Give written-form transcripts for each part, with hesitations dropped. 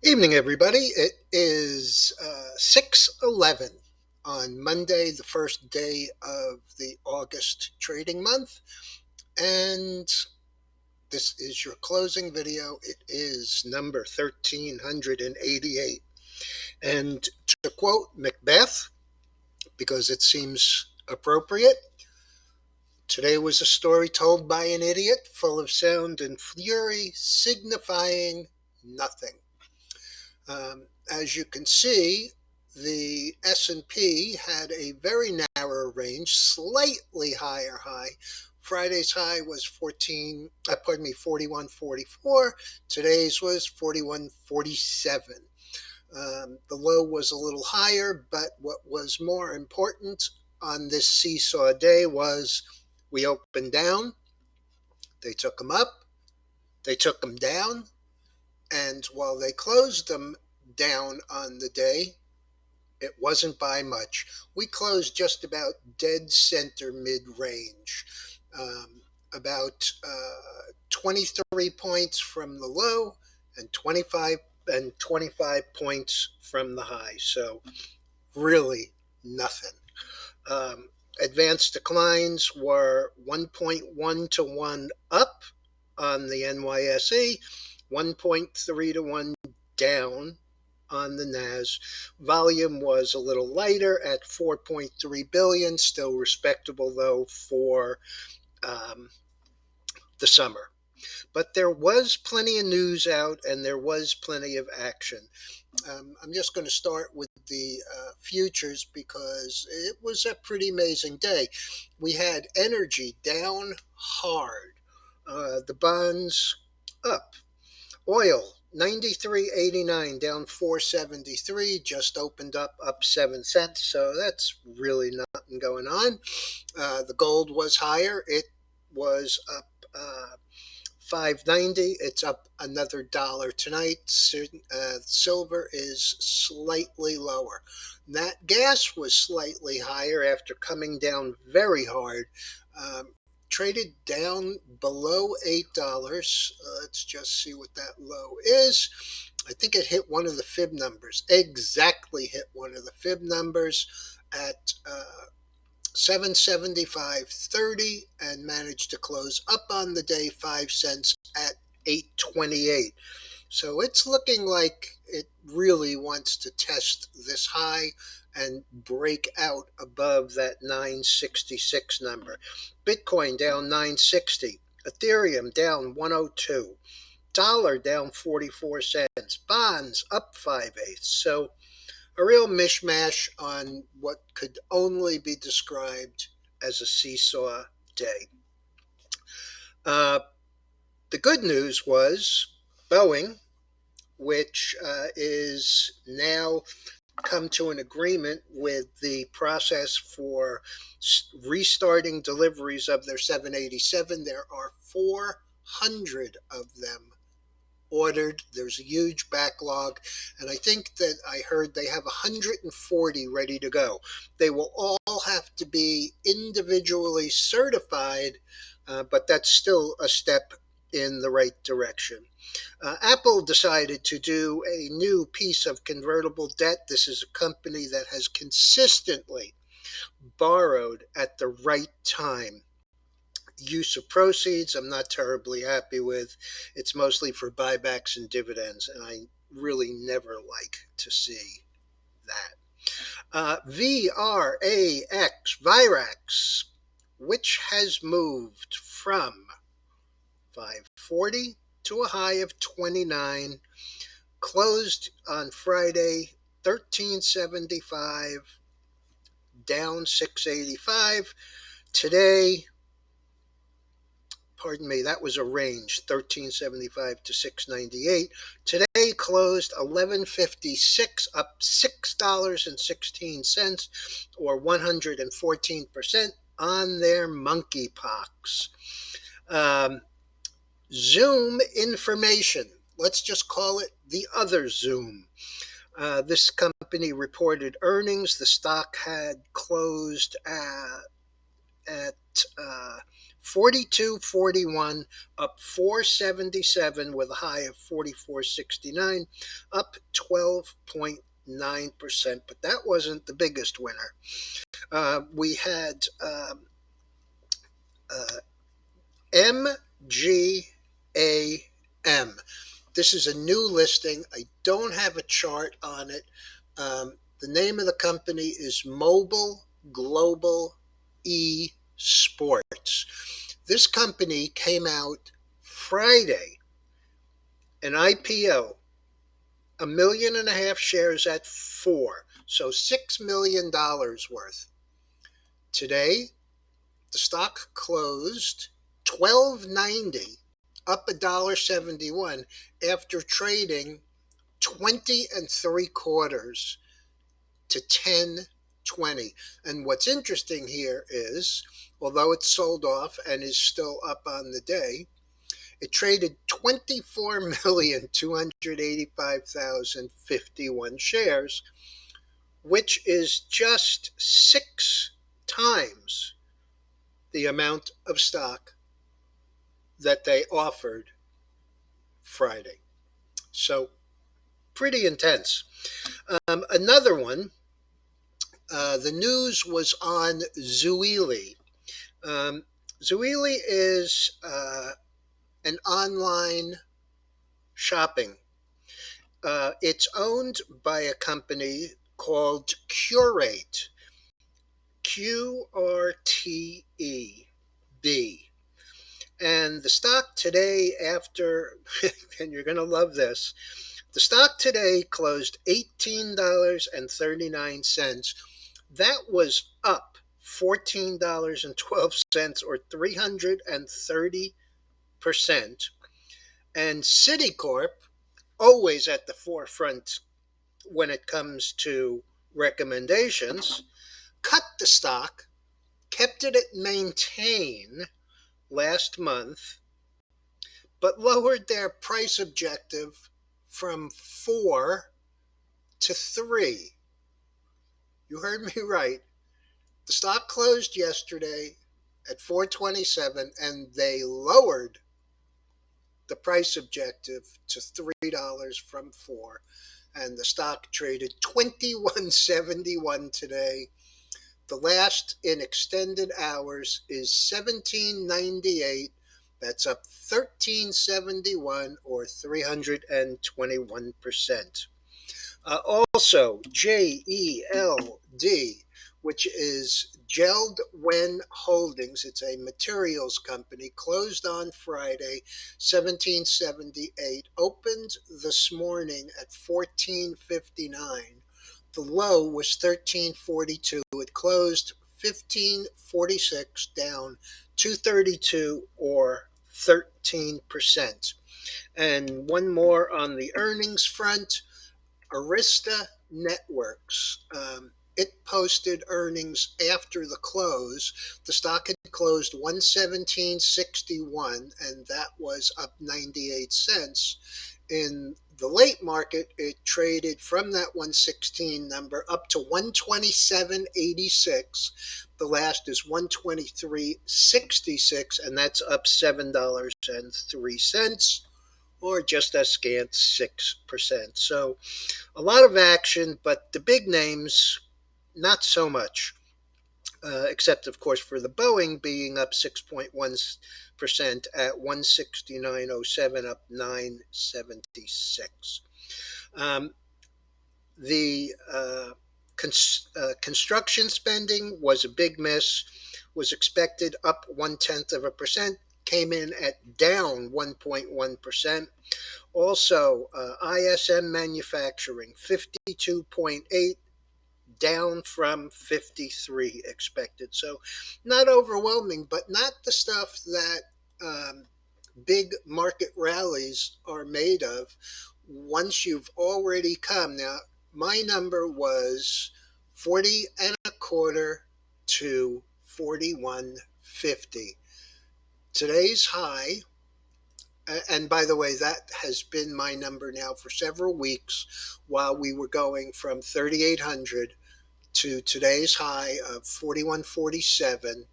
Evening, everybody. It is 6:11 on Monday, the first day of the August trading month. And this is your closing video. It is number 1388. And to quote Macbeth, because it seems appropriate, today was a story told by an idiot, full of sound and fury, signifying nothing. As you can see, the S&P had a very narrow range, slightly higher high. Friday's high was 41.44. Today's was 41.47. The low was a little higher, but what was more important on this seesaw day was we opened down, they took them up, they took them down, and while they closed them down on the day, it wasn't by much. We closed just about dead center mid-range, about 23 points from the low and 25 points from the high. So really nothing. Advanced declines were 1.1 to 1 up on the NYSE, 1.3 to 1 down on the NAS. Volume was a little lighter at 4.3 billion, still respectable though for the summer. But there was plenty of news out and there was plenty of action. I'm just going to start with the futures because it was a pretty amazing day. We had energy down hard, the bonds up. Oil 93.89 down 473, just opened up 7 cents, so that's really nothing going on. The gold was higher, it was up 590, it's up another dollar tonight. Silver is slightly lower. Nat gas was slightly higher after coming down very hard. Traded down below $8. Let's just see what that low is. I think it hit one of the fib numbers, exactly hit one of the fib numbers at 775.30 and managed to close up on the day 5 cents at 828. So it's looking like it really wants to test this high and break out above that 966 number. Bitcoin down 960, Ethereum down 102, dollar down 44 cents, bonds up 5/8. So a real mishmash on what could only be described as a seesaw day. The good news was Boeing, which is now come to an agreement with the process for restarting deliveries of their 787. There are 400 of them ordered. There's a huge backlog, and I think that I heard they have 140 ready to go. They will all have to be individually certified, but that's still a step in the right direction. Apple decided to do a new piece of convertible debt. This is a company that has consistently borrowed at the right time. Use of proceeds, I'm not terribly happy with. It's mostly for buybacks and dividends, and I really never like to see that. Virax, which has moved from 540 to a high of 29, closed on Friday 1375, down 685. Today, pardon me, that was a range, 1375 to 698. Today closed 1156, up $6.16, or 114% on their monkeypox. Zoom information, let's just call it the other Zoom. This company reported earnings. The stock had closed at 42.41, up 4.77 with a high of 44.69, up 12.9%. But that wasn't the biggest winner. We had uh, MGAM. This is a new listing. I don't have a chart on it. The name of the company is Mobile Global Esports. This company came out Friday, an IPO, 1.5 million shares at four, so $6 million worth. Today, the stock closed 12.90, up $1.71 after trading 20 and three quarters to 10.20. And what's interesting here is, although it's sold off and is still up on the day, it traded 24,285,051 shares, which is just 6 times the amount of stock that they offered Friday. So pretty intense. Another one, the news was on Zuili. Zuili is an online shopping. It's owned by a company called Curate, QRTEB. And the stock today, after, and you're going to love this, the stock today closed $18.39. That was up $14.12 or 330%. And Citicorp, always at the forefront when it comes to recommendations, cut the stock, kept it at maintain last month, but lowered their price objective from 4 to 3. You heard me right. The stock closed yesterday at 427 and they lowered the price objective to $3 from 4, and the stock traded 21.71 today. The last in extended hours is 17.98. That's up 13.71 or 321%. Also, JELD, which is Geldwen Holdings. It's a materials company, closed on Friday, 1778, opened this morning at 1459. The low was 1342. It closed 1546, down 232 or 13%. And one more on the earnings front. Arista Networks. It posted earnings after the close. The stock had closed 117.61, and that was up 98 cents. In the late market, it traded from that 116 number up to 127.86. The last is 123.66, and that's up $7.03, or just a scant 6%. So a lot of action, but the big names, not so much. Except, of course, for the Boeing being up 6.1% at 169.07, up 9.76. The construction spending was a big miss, was expected up 0.1%, came in at down 1.1%. Also, ISM manufacturing, 52.8, down from 53 expected. So not overwhelming, but not the stuff that big market rallies are made of once you've already come. Now, my number was 40 and a quarter to 41.50. Today's high, and by the way, that has been my number now for several weeks, while we were going from 3,800 to today's high of 41.47.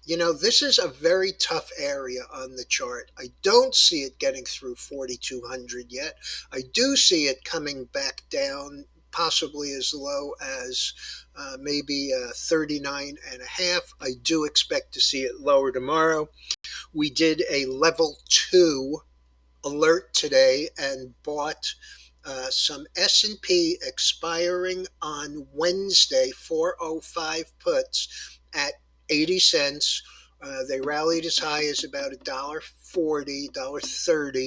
This is a very tough area on the chart. I don't see it getting through 4,200 yet. I do see it coming back down, possibly as low as maybe 39 and a half. I do expect to see it lower tomorrow. We did a level 2 alert today and bought some S&P expiring on Wednesday 405 puts at 80 cents. They rallied as high as about $1.40, $1.30,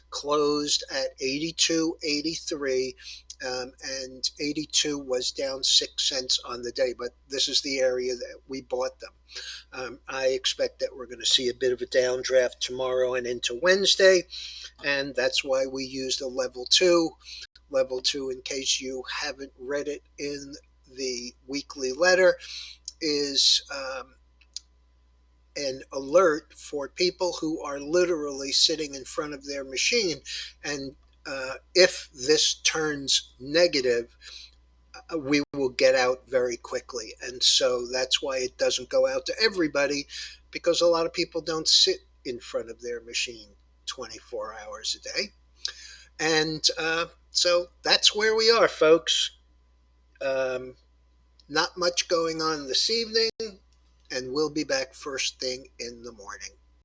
closed at 82.83. And 82 was down 6 cents on the day, but this is the area that we bought them. I expect that we're going to see a bit of a downdraft tomorrow and into Wednesday, and that's why we used a level 2. Level 2, in case you haven't read it in the weekly letter, is an alert for people who are literally sitting in front of their machine. And if this turns negative, we will get out very quickly. And so that's why it doesn't go out to everybody, because a lot of people don't sit in front of their machine 24 hours a day. And so that's where we are, folks. Um, Not much going on this evening, and we'll be back first thing in the morning.